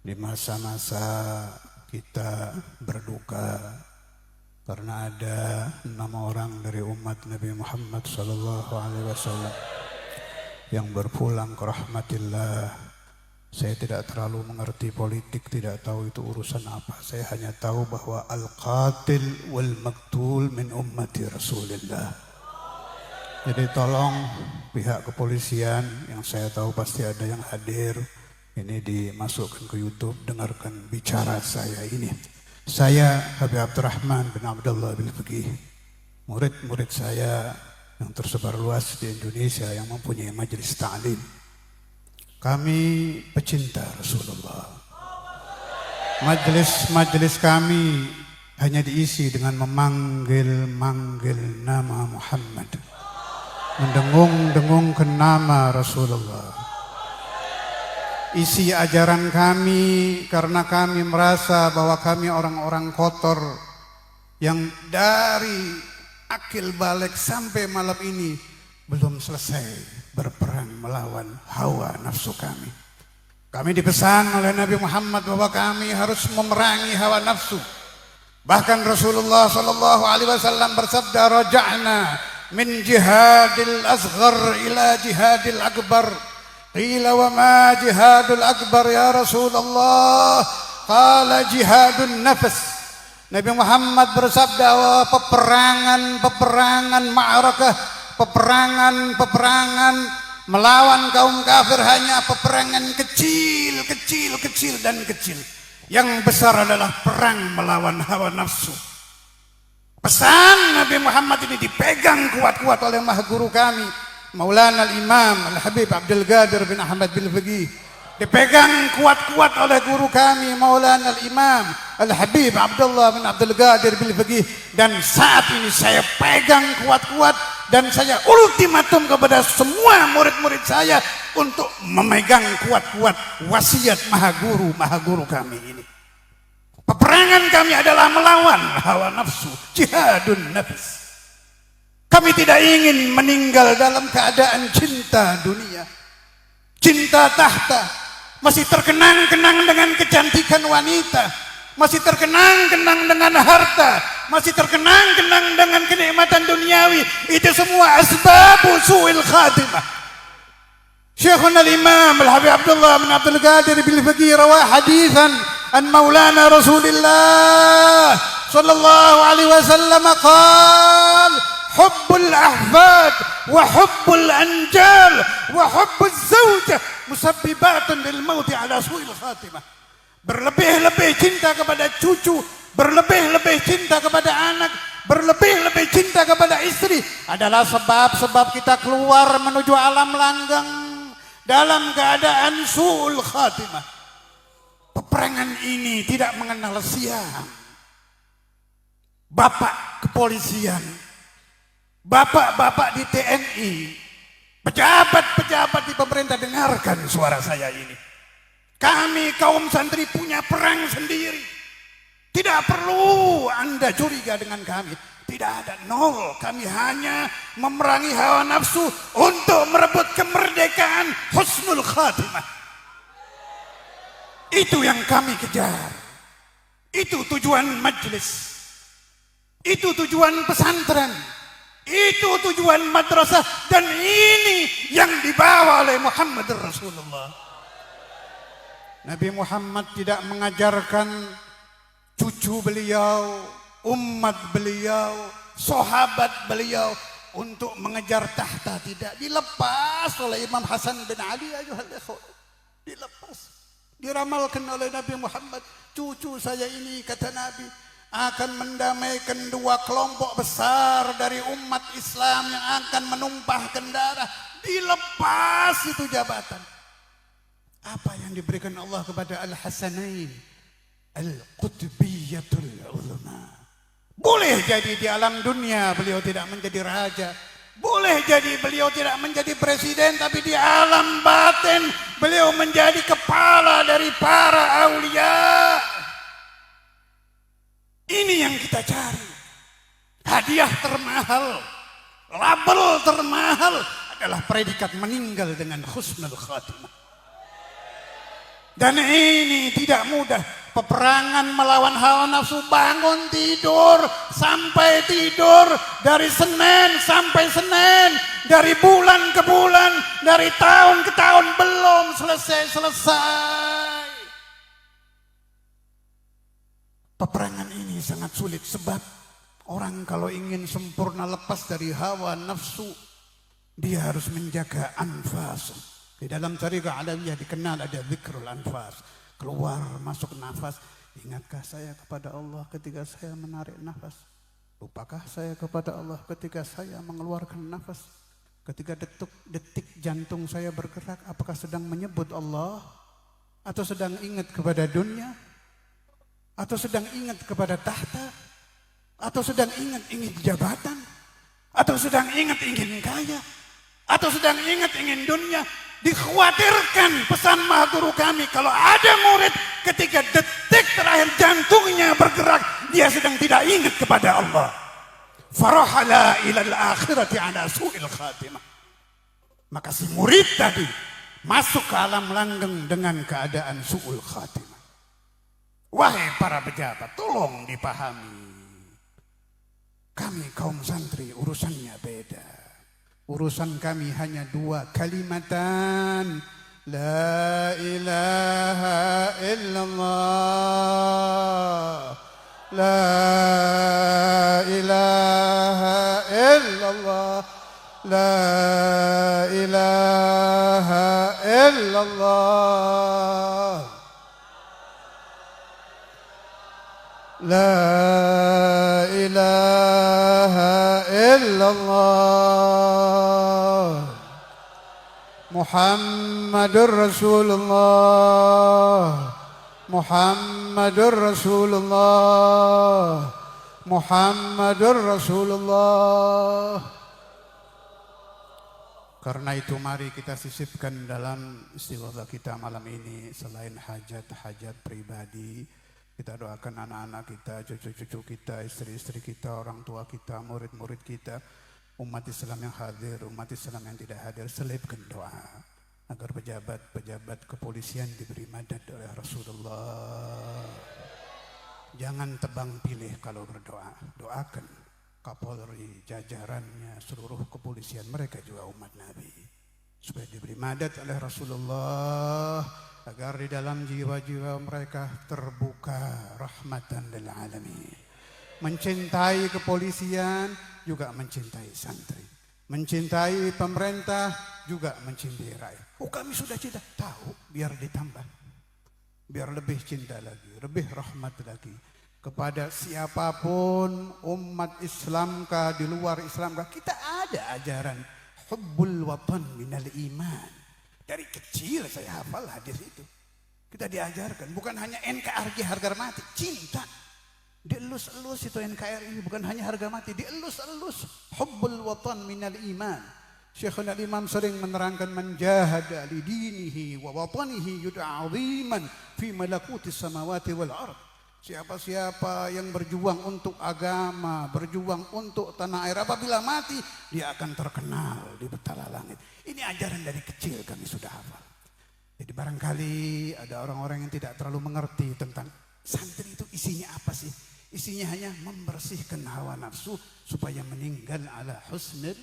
di masa-masa kita berduka karena ada 6 orang dari umat Nabi Muhammad SAW yang berpulang ke rahmatillah. Saya tidak terlalu mengerti politik, tidak tahu itu urusan apa. Saya hanya tahu bahwa al-qatil wal maktul min ummati Rasulillah. Jadi tolong pihak kepolisian, yang saya tahu pasti ada yang hadir, ini dimasukkan ke YouTube, dengarkan bicara saya ini. Saya Habib Abdurrahman bin Abdullah bin Faqih, murid-murid saya yang tersebar luas di Indonesia yang mempunyai majelis ta'lim. Kami pecinta Rasulullah. Majelis kami hanya diisi dengan memanggil-manggil nama Muhammad, mendengung-dengungkan nama Rasulullah. Isi ajaran kami karena kami merasa bahwa kami orang-orang kotor yang dari akil balik sampai malam ini belum selesai berperang melawan hawa nafsu kami. Kami dipesan oleh Nabi Muhammad bahwa kami harus memerangi hawa nafsu. Bahkan Rasulullah SAW bersabda, "Raja'na min jihadil asghar ila jihadil akbar." Qila wa ma jihadul akbar ya Rasulullah? Qala jihadun nafs. Nabi Muhammad bersabda, peperangan ma'arakah, peperangan melawan kaum kafir hanya peperangan kecil dan kecil. Yang besar adalah perang melawan hawa nafsu. Pesan Nabi Muhammad ini dipegang kuat-kuat oleh mahguru kami, Maulana al-Imam Al-Habib Abdul Qadir bin Ahmad bin Faqih. Dipegang kuat-kuat oleh guru kami Maulana al-Imam Al-Habib Abdullah bin Abdul Qadir bin Faqih. Dan saat ini saya pegang kuat-kuat dan saya ultimatum kepada semua murid-murid saya untuk memegang kuat-kuat wasiat mahaguru kami ini. Peperangan kami adalah melawan hawa nafsu, jihadun nafs. Kami tidak ingin meninggal dalam keadaan cinta dunia, cinta tahta, masih terkenang-kenang dengan kecantikan wanita, masih terkenang-kenang dengan harta, masih terkenang-kenang dengan kenikmatan duniawi. Itu semua asbabu su'il khatimah. Syekhuna al-Imam Al-Habib Abdullah bin Abdul Qadir bin Faqih rawah hadithan an Maulana Rasulillah sallallahu alaihi wasallam qala hubbul ahfad wa hubbul anjal wa hubbul zawjah musabbibatun lil mauti ala su'il khatimah. Berlebih-lebih cinta kepada cucu, berlebih-lebih cinta kepada anak, berlebih-lebih cinta kepada istri adalah sebab-sebab kita keluar menuju alam langgang dalam keadaan su'ul khatimah. Peperangan ini tidak mengenal siang. Bapak kepolisian, bapak-bapak di TNI, pejabat-pejabat di pemerintah, dengarkan suara saya ini. Kami kaum santri punya perang sendiri. Tidak perlu Anda curiga dengan kami. Tidak ada, nol. Kami hanya memerangi hawa nafsu untuk merebut kemerdekaan husnul khatimah. Itu yang kami kejar. Itu tujuan majelis. Itu tujuan pesantren. Itu tujuan madrasah. Dan ini yang dibawa oleh Muhammad Rasulullah. Nabi Muhammad tidak mengajarkan cucu beliau, umat beliau, sahabat beliau untuk mengejar tahta. Tidak, dilepas oleh Imam Hasan bin Ali. Dilepas. Diramalkan oleh Nabi Muhammad, cucu saya ini, kata Nabi, akan mendamaikan 2 kelompok besar dari umat Islam yang akan menumpahkan darah. Dilepas itu jabatan. Apa yang diberikan Allah kepada Al-Hasanain? Al-Qutbiyatul Ulama. Boleh jadi di alam dunia beliau tidak menjadi raja, boleh jadi beliau tidak menjadi presiden, tapi di alam batin beliau menjadi kepala dari para aulia. Ini yang kita cari. Hadiah termahal, label termahal adalah predikat meninggal dengan husnul khatimah. Dan ini tidak mudah. Peperangan melawan hawa nafsu, bangun tidur sampai tidur, dari Senin sampai Senin, dari bulan ke bulan, dari tahun ke tahun, belum selesai. Peperangan ini sangat sulit sebab orang kalau ingin sempurna lepas dari hawa nafsu, dia harus menjaga anfas. Di dalam tariqah alawiyah dikenal ada zikrul anfas, keluar masuk nafas. Ingatkah saya kepada Allah ketika saya menarik nafas? Lupakah saya kepada Allah ketika saya mengeluarkan nafas? Ketika detik jantung saya bergerak, apakah sedang menyebut Allah? Atau sedang ingat kepada dunia? Atau sedang ingat kepada tahta? Atau sedang ingat ingin jabatan? Atau sedang ingat ingin kaya? Atau sedang ingat ingin dunia? Dikhawatirkan pesan Maha Guru kami, kalau ada murid ketika detik terakhir jantungnya bergerak, dia sedang tidak ingat kepada Allah. Farahala ilal akhirati ala su'il khatimah. Maka si murid tadi masuk ke alam langgeng dengan keadaan su'ul khatimah. Wahai para pejabat, tolong dipahami. Kami kaum santri urusannya beda. Urusan kami hanya dua kalimatan. La ilaha illallah. La ilaha illallah. La ilaha illallah. La ilaha illallah. Muhammadur Rasulullah. Muhammadur Rasulullah. Muhammadur Rasulullah. Karena itu mari kita sisipkan dalam istighosah kita malam ini, selain hajat-hajat pribadi, kita doakan anak-anak kita, cucu-cucu kita, istri-istri kita, orang tua kita, murid-murid kita, umat Islam yang hadir, umat Islam yang tidak hadir, selipkan doa agar pejabat-pejabat kepolisian diberi madad oleh Rasulullah. Jangan tebang pilih kalau berdoa. Doakan Kapolri, jajarannya, seluruh kepolisian, mereka juga umat Nabi, supaya diberi madad oleh Rasulullah, agar di dalam jiwa-jiwa mereka terbuka rahmatan lil alamin. Mencintai kepolisian juga mencintai santri, mencintai pemerintah juga mencintai rakyat. Oh, kami sudah cinta, tahu, biar ditambah, biar lebih cinta lagi, lebih rahmat lagi kepada siapapun, umat Islamkah, di luar Islamkah. Kita ada ajaran hubbul watan minal iman. Dari kecil saya hafal hadis itu. Kita diajarkan, bukan hanya NKRI harga mati, cinta. Dielus-elus itu NKRI ini, bukan hanya harga mati, dielus-elus. Hubbul watan minal iman. Syekhul Imam sering menerangkan, man jahada li dinihi wa watanihi yud'a 'aziman fi malakutis samawati wal ard. Siapa-siapa yang berjuang untuk agama, berjuang untuk tanah air, apabila mati dia akan terkenal di betala langit. Ini ajaran dari kecil kami sudah hafal. Jadi barangkali ada orang-orang yang tidak terlalu mengerti tentang santri itu isinya apa sih? Isinya hanya membersihkan hawa nafsu supaya meninggal ala husnul